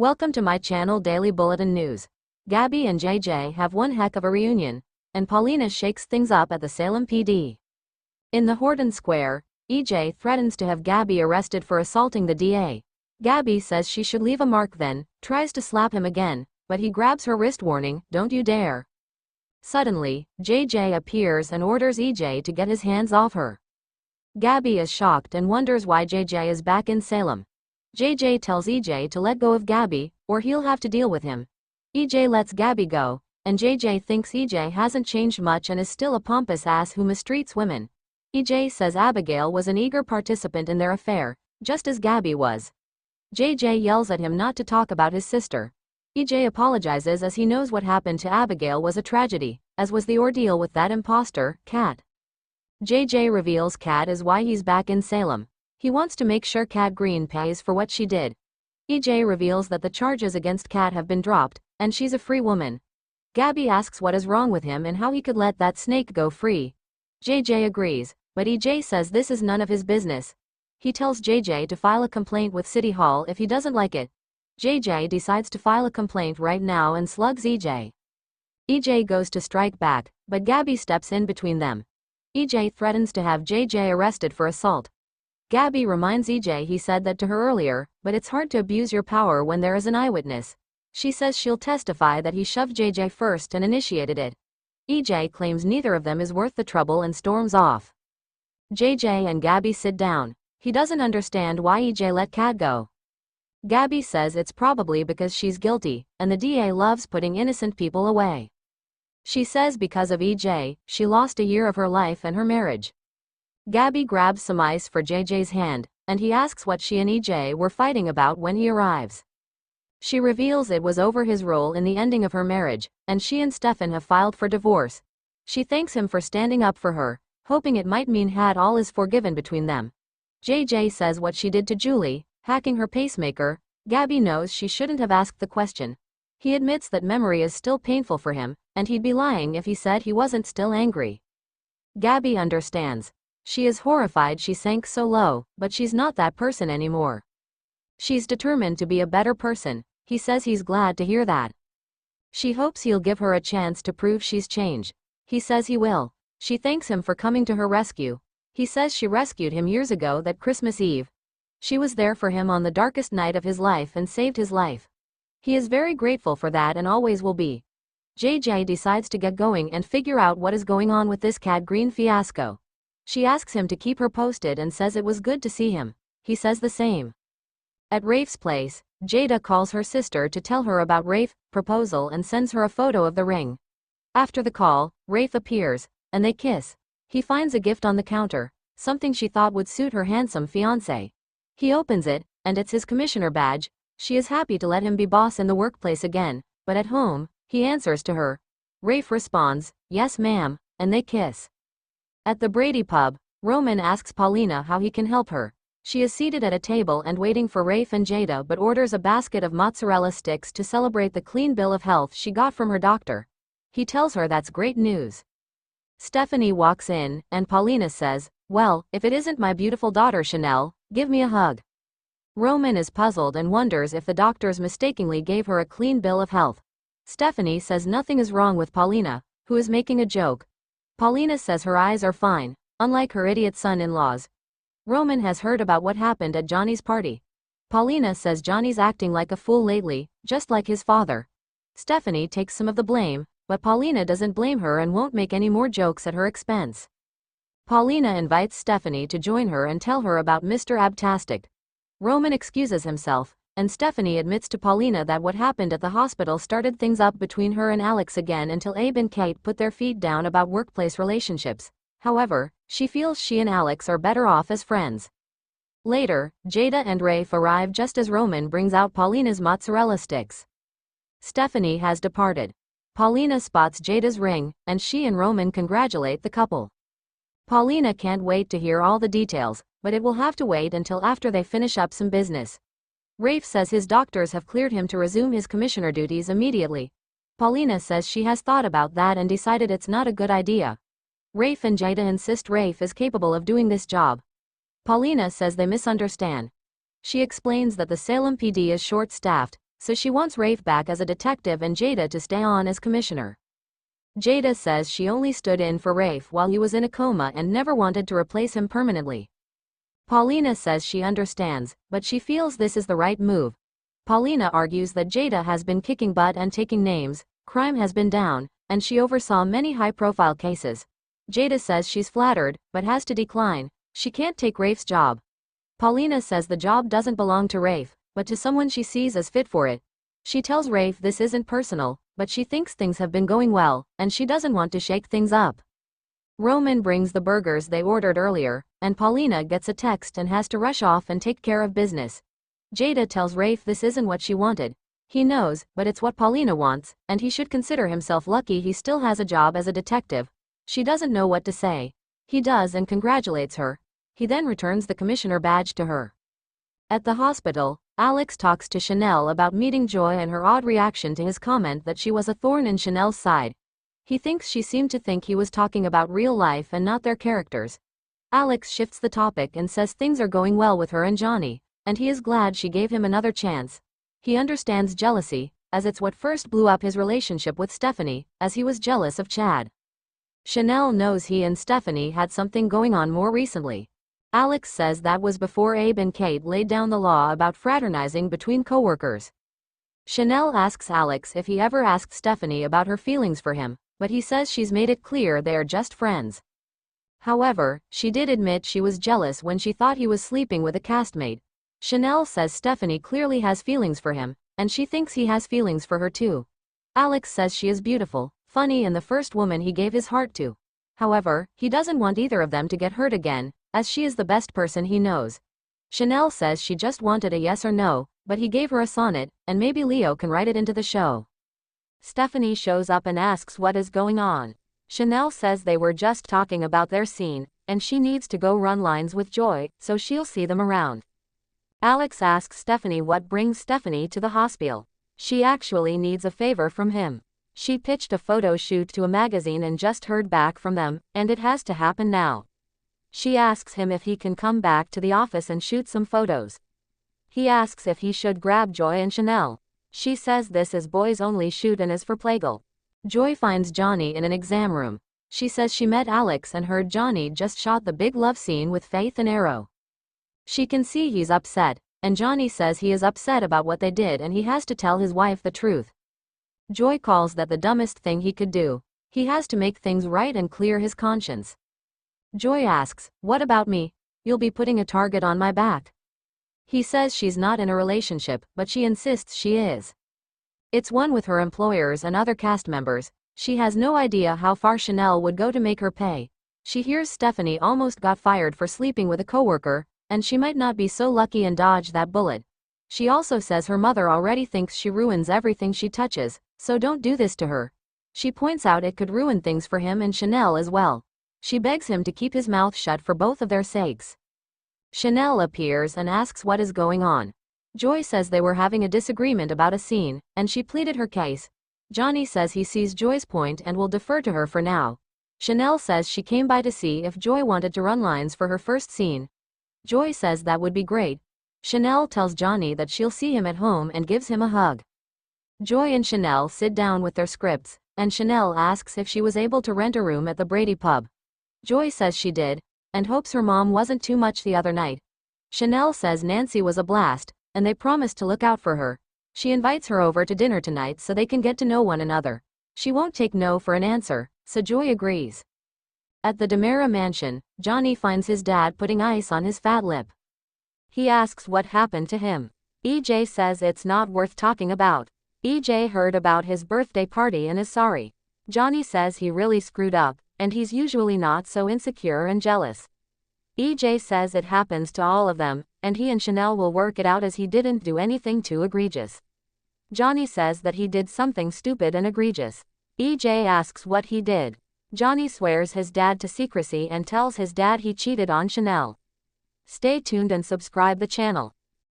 Welcome to my channel Daily Bulletin News. Gabi and JJ have one heck of a reunion, and Paulina shakes things up at the Salem PD. In the Horton Square, EJ threatens to have Gabi arrested for assaulting the DA. Gabi says she should leave a mark, then tries to slap him again, but he grabs her wrist, warning, "Don't you dare." Suddenly, JJ appears and orders EJ to get his hands off her. Gabi is shocked and wonders why JJ is back in Salem. JJ tells EJ to let go of Gabi, or he'll have to deal with him. EJ lets Gabi go, and JJ thinks EJ hasn't changed much and is still a pompous ass who mistreats women. EJ says Abigail was an eager participant in their affair, just as Gabi was. JJ yells at him not to talk about his sister. EJ apologizes as he knows what happened to Abigail was a tragedy, as was the ordeal with that imposter, Kat. JJ reveals Kat is why he's back in Salem. He wants to make sure Kat Green pays for what she did. EJ reveals that the charges against Kat have been dropped, and she's a free woman. Gabi asks what is wrong with him and how he could let that snake go free. JJ agrees, but EJ says this is none of his business. He tells JJ to file a complaint with City Hall if he doesn't like it. JJ decides to file a complaint right now and slugs EJ. EJ goes to strike back, but Gabi steps in between them. EJ threatens to have JJ arrested for assault. Gabi reminds EJ he said that to her earlier, but it's hard to abuse your power when there is an eyewitness. She says she'll testify that he shoved JJ first and initiated it. EJ claims neither of them is worth the trouble and storms off. JJ and Gabi sit down. He doesn't understand why EJ let Kat go. Gabi says it's probably because she's guilty, and the DA loves putting innocent people away. She says because of EJ, she lost a year of her life and her marriage. Gabi grabs some ice for JJ's hand, and he asks what she and EJ were fighting about when he arrives. She reveals it was over his role in the ending of her marriage, and she and Stefan have filed for divorce. She thanks him for standing up for her, hoping it might mean all is forgiven between them. JJ says what she did to Julie, hacking her pacemaker. Gabi knows she shouldn't have asked the question. He admits that memory is still painful for him, and he'd be lying if he said he wasn't still angry. Gabi understands. She is horrified she sank so low, but she's not that person anymore. She's determined to be a better person. He says he's glad to hear that. She hopes he'll give her a chance to prove she's changed. He says he will. She thanks him for coming to her rescue. He says she rescued him years ago that Christmas Eve. She was there for him on the darkest night of his life and saved his life. He is very grateful for that and always will be. JJ decides to get going and figure out what is going on with this Kat Green fiasco. She asks him to keep her posted and says it was good to see him. He says the same. At Rafe's place, Jada calls her sister to tell her about Rafe's proposal and sends her a photo of the ring. After the call, Rafe appears, and they kiss. He finds a gift on the counter, something she thought would suit her handsome fiancé. He opens it, and it's his commissioner badge. She is happy to let him be boss in the workplace again, but at home, he answers to her. Rafe responds, "Yes ma'am," and they kiss. At the Brady pub, Roman asks Paulina how he can help her. She is seated at a table and waiting for Rafe and Jada but orders a basket of mozzarella sticks to celebrate the clean bill of health she got from her doctor. He tells her that's great news. Stephanie walks in, and Paulina says, "Well, if it isn't my beautiful daughter Chanel, give me a hug." Roman is puzzled and wonders if the doctors mistakenly gave her a clean bill of health. Stephanie says nothing is wrong with Paulina, who is making a joke. Paulina says her eyes are fine, unlike her idiot son-in-laws. Roman has heard about what happened at Johnny's party. Paulina says Johnny's acting like a fool lately, just like his father. Stephanie takes some of the blame, but Paulina doesn't blame her and won't make any more jokes at her expense. Paulina invites Stephanie to join her and tell her about Mr. Abtastic. Roman excuses himself, and Stephanie admits to Paulina that what happened at the hospital started things up between her and Alex again until Abe and Kate put their feet down about workplace relationships. However, she feels she and Alex are better off as friends. Later, Jada and Rafe arrive just as Roman brings out Paulina's mozzarella sticks. Stephanie has departed. Paulina spots Jada's ring, and she and Roman congratulate the couple. Paulina can't wait to hear all the details, but it will have to wait until after they finish up some business. Rafe says his doctors have cleared him to resume his commissioner duties immediately. Paulina says she has thought about that and decided it's not a good idea. Rafe and Jada insist Rafe is capable of doing this job. Paulina says they misunderstand. She explains that the Salem PD is short-staffed, so she wants Rafe back as a detective and Jada to stay on as commissioner. Jada says she only stood in for Rafe while he was in a coma and never wanted to replace him permanently. Paulina says she understands, but she feels this is the right move. Paulina argues that Jada has been kicking butt and taking names, crime has been down, and she oversaw many high-profile cases. Jada says she's flattered, but has to decline. She can't take Rafe's job. Paulina says the job doesn't belong to Rafe, but to someone she sees as fit for it. She tells Rafe this isn't personal, but she thinks things have been going well, and she doesn't want to shake things up. Roman brings the burgers they ordered earlier, and Paulina gets a text and has to rush off and take care of business. Jada tells Rafe this isn't what she wanted. He knows, but it's what Paulina wants, and he should consider himself lucky he still has a job as a detective. She doesn't know what to say. He does and congratulates her. He then returns the commissioner badge to her. At the hospital, Alex talks to Chanel about meeting Joy and her odd reaction to his comment that she was a thorn in Chanel's side. He thinks she seemed to think he was talking about real life and not their characters. Alex shifts the topic and says things are going well with her and Johnny, and he is glad she gave him another chance. He understands jealousy, as it's what first blew up his relationship with Stephanie, as he was jealous of Chad. Chanel knows he and Stephanie had something going on more recently. Alex says that was before Abe and Kate laid down the law about fraternizing between coworkers. Chanel asks Alex if he ever asked Stephanie about her feelings for him, but he says she's made it clear they are just friends. However, she did admit she was jealous when she thought he was sleeping with a castmate. Chanel says Stephanie clearly has feelings for him, and she thinks he has feelings for her too. Alex says she is beautiful, funny and the first woman he gave his heart to. However, he doesn't want either of them to get hurt again, as she is the best person he knows. Chanel says she just wanted a yes or no, but he gave her a sonnet, and maybe Leo can write it into the show. Stephanie shows up and asks what is going on. Chanel says they were just talking about their scene, and she needs to go run lines with Joy, so she'll see them around. Alex asks Stephanie what brings Stephanie to the hospital. She actually needs a favor from him. She pitched a photo shoot to a magazine and just heard back from them, and it has to happen now. She asks him if he can come back to the office and shoot some photos. He asks if he should grab Joy and Chanel. She says this is boys only shoot and is for Plagal. Joy finds Johnny in an exam room. She says she met Alex and heard Johnny just shot the big love scene with Faith and Arrow. She can see he's upset, and Johnny says he is upset about what they did and he has to tell his wife the truth. Joy calls that the dumbest thing he could do. He has to make things right and clear his conscience. Joy asks, "What about me? You'll be putting a target on my back." He says she's not in a relationship, but she insists she is. It's one with her employers and other cast members. She has no idea how far Chanel would go to make her pay. She hears Stephanie almost got fired for sleeping with a coworker, and she might not be so lucky and dodge that bullet. She also says her mother already thinks she ruins everything she touches, so don't do this to her. She points out it could ruin things for him and Chanel as well. She begs him to keep his mouth shut for both of their sakes. Chanel appears and asks what is going on. Joy says they were having a disagreement about a scene, and she pleaded her case. Johnny says he sees Joy's point and will defer to her for now. Chanel says she came by to see if Joy wanted to run lines for her first scene. Joy says that would be great. Chanel tells Johnny that she'll see him at home and gives him a hug. Joy and Chanel sit down with their scripts, and Chanel asks if she was able to rent a room at the Brady pub. Joy says she did, and hopes her mom wasn't too much the other night. Chanel says Nancy was a blast, and they promised to look out for her. She invites her over to dinner tonight so they can get to know one another. She won't take no for an answer, so Joy agrees. At the DeMera mansion, Johnny finds his dad putting ice on his fat lip. He asks what happened to him. EJ says it's not worth talking about. EJ heard about his birthday party and is sorry. Johnny says he really screwed up, and he's usually not so insecure and jealous. EJ says it happens to all of them, and he and Chanel will work it out as he didn't do anything too egregious. Johnny says that he did something stupid and egregious. EJ asks what he did. Johnny swears his dad to secrecy and tells his dad he cheated on Chanel. Stay tuned and subscribe the channel.